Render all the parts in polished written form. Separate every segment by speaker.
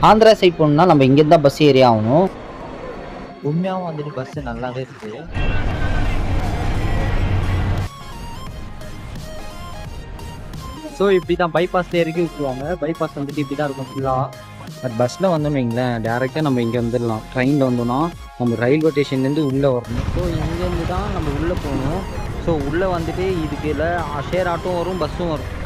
Speaker 1: Andhra side போகணுன்னா நம்ம இங்கேருந்து தான் பஸ் ஏறி ஆகணும்.
Speaker 2: உண்மையாகவும் வந்துட்டு பஸ்ஸு நல்லாவே இருக்குது. ஸோ இப்படி தான் பைபாஸில் இறக்கி விட்டுருவாங்க. பைபாஸ் வந்துட்டு இப்படி தான் இருக்கும் ஃபுல்லாக. பட் பஸ்ஸில் வந்தோம்னு வைங்களேன், டேரெக்டாக நம்ம இங்கே வந்துடலாம். ட்ரெயினில் வந்தோம்னா நம்ம ரயில்வே ஸ்டேஷன்லேருந்து உள்ளே வரணும். ஸோ இங்கேருந்து தான் நம்ம உள்ளே போகணும். ஸோ உள்ளே வந்துட்டு இதுக்கு இல்லை ஷேர் ஆட்டோவும் வரும், பஸ்ஸும் வரும்.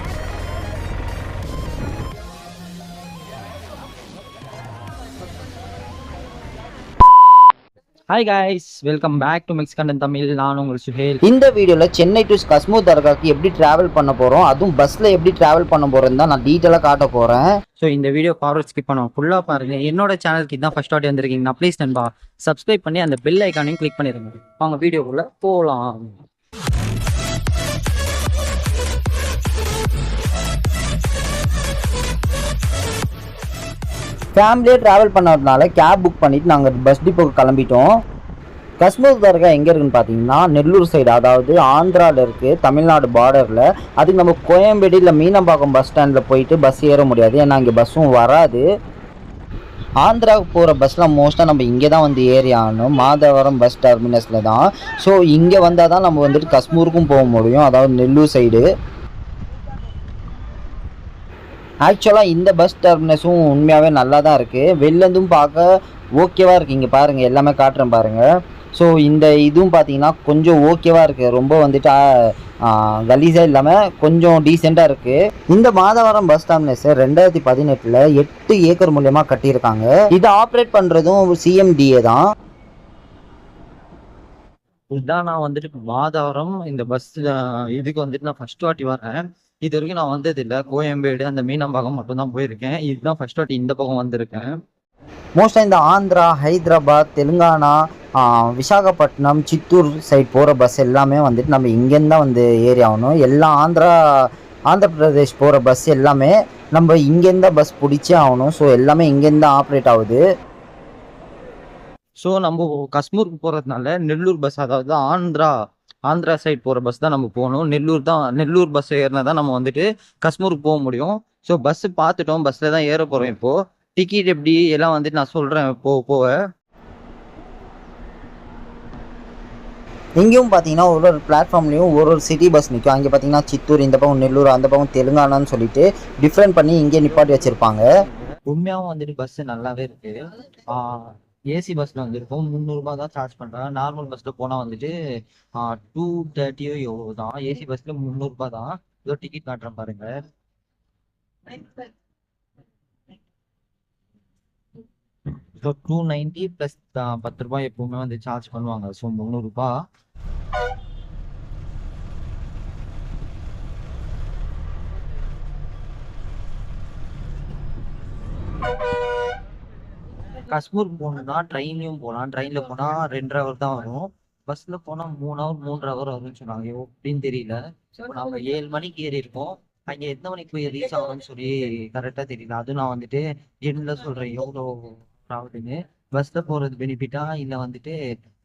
Speaker 2: Hi guys, welcome back to Mexican Tamil. நான் உங்கள் சுஹேல்.
Speaker 1: இந்த வீடியோவில் சென்னை டு கஸ்மூர் தர்காக்கு எப்படி ட்ராவல் பண்ண போகிறோம், அதுவும் பஸ்ஸில் எப்படி ட்ராவல் பண்ண போகிறோன்னு தான் நான் டீட்டெயிலாக காட்ட போகிறேன்.
Speaker 2: ஸோ இந்த வீடியோ ஃபார்வர்ட் ஸ்கிப் பண்ணுவோம், ஃபுல்லாக பாருங்கள். என்னோட சேனலுக்கு இதான் ஃபர்ஸ்ட் வாட்டி வந்திருக்கீங்கன்னா ப்ளீஸ் நண்பா சப்ஸ்கிரைப் பண்ணி அந்த பெல் ஐக்கானையும் கிளிக் பண்ணிடுங்க. அவங்க வீடியோக்குள்ளே போகலாம்.
Speaker 1: ஃபேமிலியே ட்ராவல் பண்ணதுனால கேப் புக் பண்ணிவிட்டு நாங்கள் பஸ் டிப்போக்கு கிளம்பிட்டோம். கஸ்மூர் தர்கா எங்கே இருக்குன்னு பார்த்தீங்கன்னா நெல்லூர் சைடு, அதாவது ஆந்திராவில் இருக்குது, தமிழ்நாடு பார்டரில். அதுக்கு நம்ம கோயம்பேடு இல்லை மீனம்பாக்கம் பஸ் ஸ்டாண்டில் போயிட்டு பஸ் ஏற முடியாது, ஏன்னா இங்கே பஸ்ஸும் வராது. ஆந்திராவுக்கு போகிற பஸ்லாம் மோஸ்ட்டாக நம்ம இங்கே தான் வந்து ஏறி ஆகணும், மாதவரம் பஸ் டெர்மினஸில் தான். ஸோ இங்கே வந்தால் தான் நம்ம வந்துட்டு கஸ்மூருக்கும் போக முடியும், அதாவது நெல்லூர் சைடு. ஆக்சுவலாக இந்த பஸ் டெர்மினஸும் உண்மையாகவே நல்லா தான் இருக்குது, வெளிலேருந்தும் பார்க்க ஓகேவாக இருக்குது. இங்கே பாருங்கள், எல்லாமே காட்டுறேன் பாருங்கள். ஸோ இந்த இதுவும் பார்த்தீங்கன்னா கொஞ்சம் ஓகேவாக இருக்குது, ரொம்ப வந்துட்டு கலீஸாக இல்லாமல் கொஞ்சம் டீசெண்டாக இருக்குது. இந்த மாதவரம் பஸ் டெர்மினஸ் 2018 8 ஏக்கர் மூலியமாக கட்டியிருக்காங்க. இதை ஆப்ரேட் பண்ணுறதும் சிஎம்டிஏ தான்.
Speaker 2: இதுதான் நான் வந்துட்டு மாதவரம் இந்த பஸ் இதுக்கு வந்துட்டு நான் ஃபர்ஸ்ட் வாட்டி வரேன். இது வரைக்கும் நான் வந்ததில்லை. கோயம்பேடு அந்த மீனம்பாக்கம் மட்டும்தான் போயிருக்கேன். இதுதான் ஃபர்ஸ்ட் வாட்டி இந்த பக்கம் வந்திருக்கேன்.
Speaker 1: மோஸ்ட்டாக இந்த ஆந்திரா, ஹைதராபாத், தெலுங்கானா, விசாகப்பட்டினம், சித்தூர் சைட் போகிற பஸ் எல்லாமே வந்துட்டு நம்ம இங்கேருந்து தான் வந்து ஏறி ஆகணும். எல்லாம் ஆந்திர பிரதேஷ் போகிற பஸ் எல்லாமே நம்ம இங்கேருந்து தான் பஸ் பிடிச்சே ஆகணும். ஸோ எல்லாமே இங்கேருந்து தான் ஆப்ரேட் ஆகுது.
Speaker 2: ஸோ நம்ம கஸ்மூருக்கு போகிறதுனால நெல்லூர் பஸ், அதாவது ஆந்திரா சைட் போகிற பஸ் தான் நம்ம போகணும். நெல்லூர் பஸ் ஏறினா தான் நம்ம வந்துட்டு கஸ்மூருக்கு போக முடியும். ஸோ பஸ்ஸு பார்த்துட்டோம், பஸ்ஸில் தான் ஏற போகிறோம். இப்போது டிக்கெட் எப்படி எல்லாம் வந்துட்டு நான் சொல்கிறேன் போக.
Speaker 1: எங்கேயும் பார்த்தீங்கன்னா ஒரு பிளாட்ஃபார்ம்லேயும் ஒரு சிட்டி பஸ் நிற்கும். அங்கே பார்த்தீங்கன்னா சித்தூர், இந்த பக்கம் நெல்லூர், அந்த பக்கம் தெலுங்கானான்னு சொல்லிட்டு டிஃப்ரெண்ட் பண்ணி இங்கே நிப்பாட்டி வச்சுருப்பாங்க.
Speaker 2: உண்மையாகவும் வந்துட்டு பஸ்ஸு நல்லாவே இருக்குது. ஏசி பஸ்ஸில் வந்துருக்கும் 300 தான் சார்ஜ் பண்ணுறாங்க. நார்மல் பஸ்ஸில் போனால் வந்துட்டு 230 எவ்வளோ தான். ஏசி பஸ்ஸில் 300 தான். ஏதோ டிக்கெட் காட்டுறேன் பாருங்க. ஸோ 290 ப்ளஸ் 10 ரூபாய் எப்பவுமே வந்து சார்ஜ் பண்ணுவாங்க. ஸோ 300. கஸ்மூருக்கு போகணுன்னா ட்ரெயின்லையும் போகலாம். ட்ரெயினில் போனால் 2 ஹவர் தான் வரும். பஸ்ஸில் போனால் 3 ஹவர் வரும்னு சொன்னாங்க. எப்படின்னு தெரியல. நம்ம 7 மணிக்கு ஏறி இருக்கோம். அங்கே எத்தனை மணிக்கு போய் ரீச் ஆகணும்னு சொல்லி கரெக்டாக தெரியல. அதுவும் நான் வந்துட்டு என்ன சொல்கிறேன் எவ்வளோ ட்ராவலுன்னு. பஸ்ஸில் போகிறது பெனிஃபிட்டா இல்லை வந்துட்டு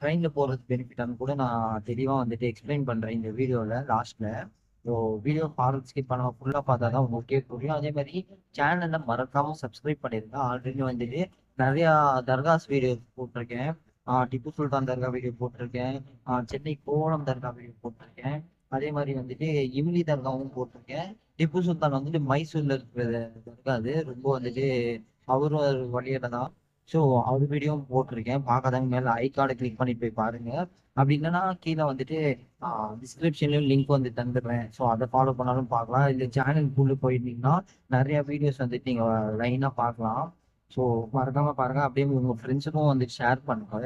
Speaker 2: ட்ரெயினில் போகிறது பெனிஃபிட்டான்னு கூட நான் தெளிவாக வந்துட்டு எக்ஸ்பிளைன் பண்ணுறேன் இந்த வீடியோவில் லாஸ்ட்டில். ஸோ வீடியோ ஃபார்வர்ட் ஸ்கிப் பண்ணாமல் ஃபுல்லாக பார்த்தா தான் உங்களுக்கே புரியும். அதே மாதிரி சேனலில் மறக்காமல் சப்ஸ்கிரைப் பண்ணியிருந்தேன். ஆல்ரெடி வந்துட்டு நிறையா தர்காஸ் வீடியோ போட்டிருக்கேன். டிப்பு சுல்தான் தர்கா வீடியோ போட்டிருக்கேன். சென்னை கோவளம் தர்கா வீடியோ போட்டிருக்கேன். அதே மாதிரி வந்துட்டு இம்லி தர்காவும் போட்டிருக்கேன். டிப்பு சுல்தான் வந்துட்டு மைசூரில் இருக்கிற தர்கா, அது ரொம்ப வந்துட்டு அவரும் ஒரு வழியில தான். ஸோ அவர் வீடியோவும் போட்டிருக்கேன். பார்க்காதவங்க மேலே ஐகார்டை கிளிக் பண்ணிட்டு போய் பாருங்கள். அப்படி இல்லைன்னா கீழே வந்துட்டு டிஸ்கிரிப்ஷன்லேயும் லிங்க் வந்து தந்துடுறேன். ஸோ அதை ஃபாலோ பண்ணாலும் பார்க்கலாம். இல்லை சேனலுக்குள்ளே போயிருந்தீங்கன்னா நிறையா வீடியோஸ் வந்துட்டு நீங்கள் லைனாக பார்க்கலாம். ஸோ மறக்காமல் பாருங்கள். அப்படியே உங்கள் ஃப்ரெண்ட்ஸுக்கும் வந்துட்டு ஷேர் பண்ணுங்க.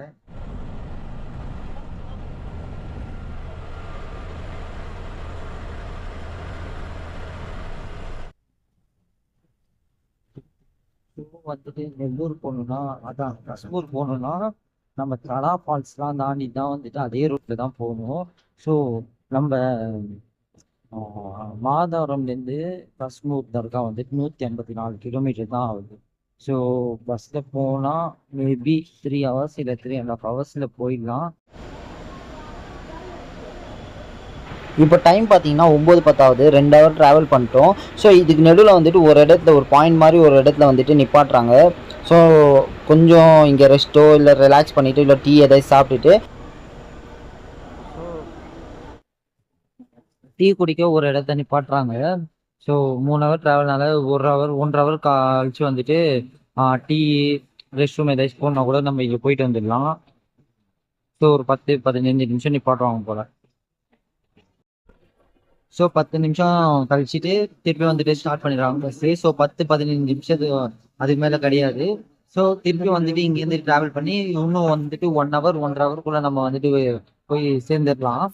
Speaker 2: வந்துட்டு நெல்லூர் போகணுன்னா, அதான் கஸ்மூர் போகணுன்னா நம்ம தலா ஃபால்ஸ்லாம் தாண்டி தான் வந்துட்டு அதே ரூட்டில் தான் போகணும். ஸோ நம்ம மாதவரம்லேருந்து கஸ்மூர் தர்கா வந்துட்டு 184 கிலோமீட்டர் தான் ஆகுது. ஸோ பஸ்ஸில் போனால் மேபி 3 ஹவர்ஸ் இல்லை 3.5 ஹவர்ஸில் போயிடலாம்.
Speaker 1: இப்போ டைம் பார்த்தீங்கன்னா 9:10, 2 ஹவர் ட்ராவல் பண்ணிட்டோம். ஸோ இதுக்கு நடுவில் வந்துட்டு ஒரு இடத்துல ஒரு பாயிண்ட் மாதிரி ஒரு இடத்துல வந்துட்டு நிப்பாட்டுறாங்க. ஸோ கொஞ்சம் இங்கே ரெஸ்ட்டோ இல்லை ரிலாக்ஸ் பண்ணிவிட்டு இல்லை டீ எதாவது சாப்பிட்டுட்டு
Speaker 2: டீ குடிக்க ஒரு இடத்த நிப்பாட்டுறாங்க. ஸோ 3 ஹவர் ட்ராவல்னால 1 ஹவர் 1.5 ஹவர் கழிச்சு வந்துட்டு டீ ரெஸ்ட் ரூம் ஏதாச்சும் போனால் கூட நம்ம இங்கே போயிட்டு வந்துடலாம். ஸோ ஒரு 10-15 நிமிஷம் நிப்பாட்டுவாங்க போல. ஸோ 10 நிமிஷம் கழிச்சிட்டு திருப்பி வந்துட்டு ஸ்டார்ட் பண்ணிடுறாங்க பஸ்ஸு. ஸோ 10-15 நிமிஷத்துக்கு அதுக்கு மேலே கிடையாது. ஸோ திருப்பி வந்துட்டு இங்கேருந்து ட்ராவல் பண்ணி இன்னும் வந்துட்டு 1 ஹவர் 1.5 ஹவருக்குள்ளே நம்ம வந்துட்டு போய் சேர்ந்துடலாம்.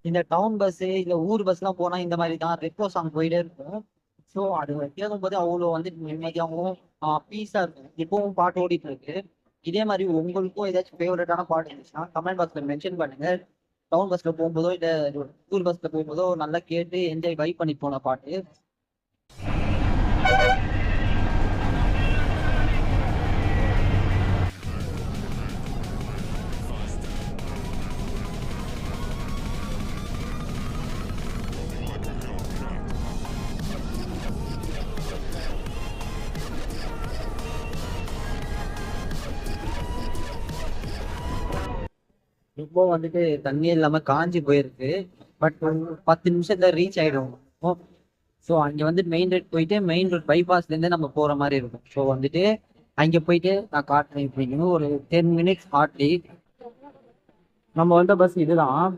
Speaker 2: இந்த டவுன் பஸ்ஸு இல்லை ஊர் பஸ்லாம் போனால் இந்த மாதிரி தான் ரெட்ரோ சாங் போயிட்டே இருக்கும். ஸோ அது கேட்கும்போது அவ்வளோ வந்து நிம்மதியாகவும் பீஸாக இருக்கும். இப்போவும் பாட்டு ஓடிட்டு இருக்கு. இதே மாதிரி உங்களுக்கும் ஏதாச்சும் ஃபேவரட்டான பாட்டு இருந்துச்சுன்னா கமெண்ட் பாக்ஸில் மென்ஷன் பண்ணுங்க. டவுன் பஸ்ஸில் போகும்போதோ இல்லை ஊர் பஸ்ஸில் போகும்போதோ நல்லா கேட்டு என்ஜாய் வைப் பண்ணி போன பாட்டு. இப்போ வந்துட்டு தண்ணி இல்லாம காஞ்சி போயிருக்கு. பட் 10 நிமிஷத்துல ரீச் ஆயிடும். ஸோ அங்க வந்து மெயின் ரோட் போயிட்டு மெயின் ரோட் பைபாஸ்ல இருந்து நம்ம போற மாதிரி இருக்கும். ஸோ வந்துட்டு அங்க போயிட்டு நான் காட்டுறேன் இப்படின்னு ஒரு 10 மினிட்ஸ் ஹார்ட்லி. நம்ம வந்த பஸ் இதுதான்.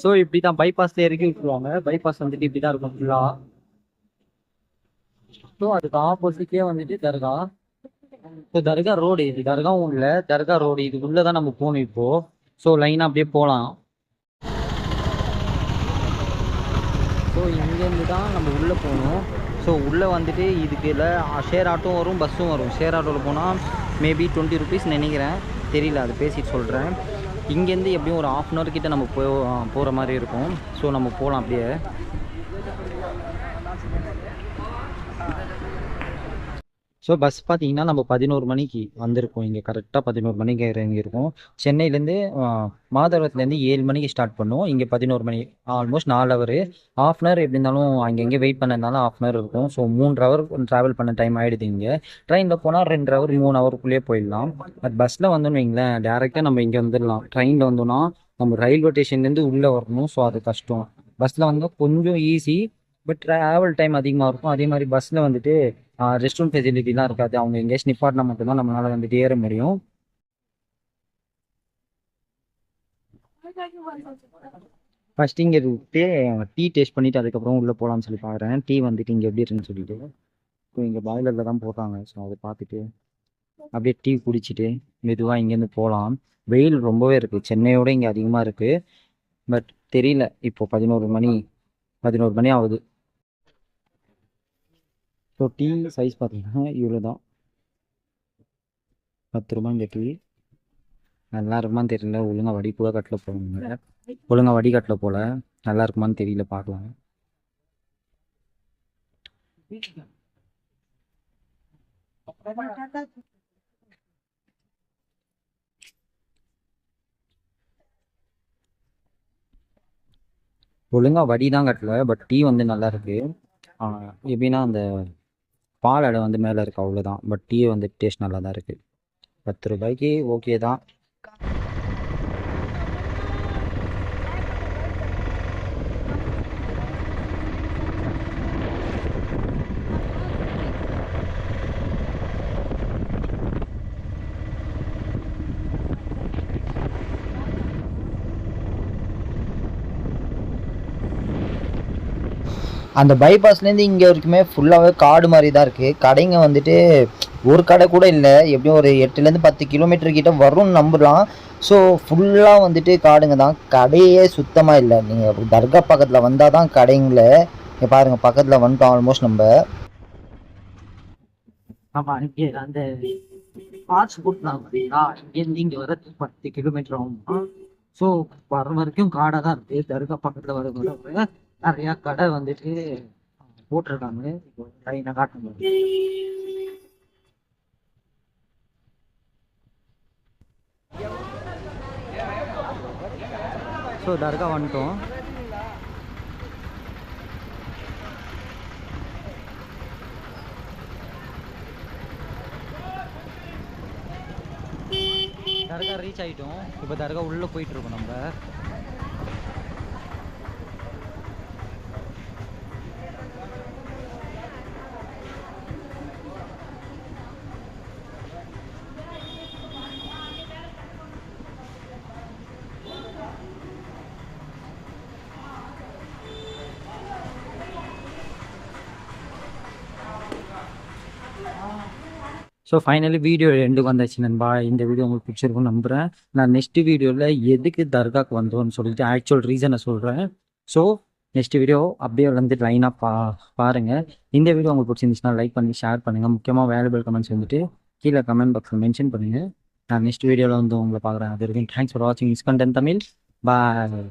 Speaker 2: ஸோ இப்படிதான் பைபாஸ்ல இறக்கி விட்டுருவாங்க. பைபாஸ் வந்துட்டு இப்படிதான் இருக்கும் ஃபுல்லா. ஸோ அதுக்கு ஆப்போசிட்லயே வந்துட்டு தர்கா. இப்போ தர்கா ரோடு, இது தர்காவும் இல்லை, தர்கா ரோடு இதுக்குள்ளதான் நம்ம போகணும் இப்போ. ஸோ லைனாக அப்படியே போகலாம். ஸோ இங்கேருந்து தான் நம்ம உள்ளே போகணும். ஸோ உள்ளே வந்துட்டு இதுக்குள்ள ஷேர் ஆட்டோவும் வரும் பஸ்ஸும் வரும். ஷேர் ஆட்டோவில் போனால் மேபி 20 ருபீஸ் நினைக்கிறேன், தெரியல, அது பேசிட்டு சொல்கிறேன். இங்கேருந்து எப்படியும் ஒரு 1/2 அன் ஹவர் கிட்ட நம்ம போகிற மாதிரி இருக்கும். ஸோ நம்ம போகலாம் அப்படியே. ஸோ பஸ் பார்த்தீங்கன்னா நம்ம 11 மணிக்கு வந்திருக்கோம். இங்கே கரெக்டாக 11 மணிக்கு இறங்கியிருக்கோம். சென்னையிலேருந்து மாதவரத்துலேருந்து 7 மணிக்கு ஸ்டார்ட் பண்ணுவோம். இங்கே 11 மணி, ஆல்மோஸ்ட் 4 ஹவர். 1/2 அன் ஹவர் எப்படி இருந்தாலும் அங்கங்கே வெயிட் பண்ணதுனால 1/2 அன் ஹவர் இருக்கும். ஸோ 3 ஹவர் ட்ராவல் பண்ண டைம் ஆகிடுது. இங்கே ட்ரெயினில் போனால் 2 ஹவர் 3 ஹவருக்குள்ளேயே போயிடலாம். பட் பஸ்ஸில் வந்தோன்னு வைங்களேன், டேரெக்டாக நம்ம இங்கே வந்துடலாம். ட்ரெயினில் வந்தோன்னா நம்ம ரயில்வே ஸ்டேஷன்லேருந்து உள்ளே வரணும். ஸோ அது கஷ்டம். பஸ்ஸில் வந்தால் கொஞ்சம் ஈஸி, பட் ட்ராவல் டைம் அதிகமாக இருக்கும். அதே மாதிரி பஸ்ஸில் வந்துட்டு ரெஸ்ட் ரூம் ஃபெசிலிட்டிலாம் இருக்காது. அவங்க எங்கேயாச்சும் நிப்பாட்டினா மட்டும்தான் நம்மளால வந்துட்டு ஏற முடியும். ஃபர்ஸ்ட் இங்கே விட்டு டீ டேஸ்ட் பண்ணிவிட்டு அதுக்கப்புறம் உள்ளே போகலான்னு சொல்லி பார்க்குறேன். டீ வந்துட்டு இங்கே எப்படி இருக்குன்னு சொல்லிட்டு. ஸோ இங்கே பாய்லரில் தான் போடுறாங்க. ஸோ அதை பார்த்துட்டு அப்படியே டீ குடிச்சிட்டு மெதுவாக இங்கேருந்து போகலாம். வெயில் ரொம்பவே இருக்குது, சென்னையோட இங்கே அதிகமாக இருக்குது. பட் தெரியல, இப்போ 11 மணி ஆகுது. ஸோ டீ சைஸ் பார்த்தீங்கன்னா இவ்வளோ தான், 10 ரூபாய் இந்த டீ. நல்லா இருக்குமான்னு தெரியல, ஒழுங்காக வடிப்புவாக கட்டில் போகணுங்க. ஒழுங்காக வடிகட்டில் போல் நல்லா இருக்குமான்னு தெரியல, பார்க்கலாம். ஒழுங்காக வடி தான் கட்டல, பட் டீ வந்து நல்லா இருக்கு. எப்படின்னா அந்த பால் அடை வந்து மேலே இருக்கு, அவ்வளோதான். பட் டீ வந்து டேஸ்ட் நல்லா தான் இருக்குது. 10 ரூபாய்க்கு ஓகே தான்.
Speaker 1: அந்த பைபாஸ்லேருந்து இங்கே வரைக்குமே ஃபுல்லாகவே காடு மாதிரி தான் இருக்குது. கடைங்க வந்துட்டு ஒரு கடை கூட இல்லை. எப்படியும் ஒரு 8லேருந்து 10 கிலோமீட்டர் கிட்ட வரும்னு நம்பலாம். ஸோ ஃபுல்லாக வந்துட்டு காடுங்க தான், கடையே சுத்தமாக இல்லை. நீங்கள் தர்கா பக்கத்தில் வந்தால் தான் கடைங்கள. இங்கே பாருங்கள், பக்கத்தில் வந்துட்டோம் ஆல்மோஸ்ட் நம்ம.
Speaker 2: ஆமா, இங்கே அந்த பாஸ்போர்ட் நான் இங்கேருந்து இங்கே வர 10 கிலோமீட்டர் ஆகும். ஸோ வர வரைக்கும் காடாக தான் இருக்குது. தர்கா பக்கத்தில் வர நிறையா கடை வந்துட்டு போட்டிருக்காங்க. இப்போ ட்ரெயினை காட்ட முடியும். ஸோ தர்கா வந்துட்டோம். தர்கா ரீச் ஆகிட்டோம். இப்போ தர்கா உள்ளே போயிட்டுருக்கோம் நம்ம. ஸோ ஃபைனலி வீடியோ எண்டுக்கு வந்தாச்சு நண்பா. இந்த வீடியோ உங்களுக்கு பிடிச்சிருக்கும்னு நம்புகிறேன். நான் நெக்ஸ்ட் வீடியோவில் எதுக்கு தர்காக்கு வந்தோம்னு சொல்லிட்டு ஆக்சுவல் ரீசனை சொல்கிறேன். ஸோ நெக்ஸ்ட் வீடியோ அப்படியே வந்து லைனாக பாருங்கள். இந்த வீடியோ உங்களுக்கு பிடிச்சிருந்துச்சுன்னா லைக் பண்ணி ஷேர் பண்ணுங்கள். முக்கியமாக வேல்யூபிள் கமெண்ட்ஸ் வந்துட்டு கீழே கமெண்ட் பாக்ஸில் மென்ஷன் பண்ணுங்கள். நான் நெக்ஸ்ட் வீடியோவில் வந்து உங்களை பார்க்குறேன். அது வரைக்கும் தேங்க்ஸ் ஃபார் வாட்சிங் இஸ் கண்டென்ட் தமிழ். பாய்.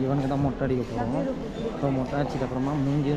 Speaker 2: இவனுக்கு தான் மொட்டை அடிக்க போகிறோம். ஸோ மொட்டை அடிச்சதுக்கப்புறமா மூஞ்சி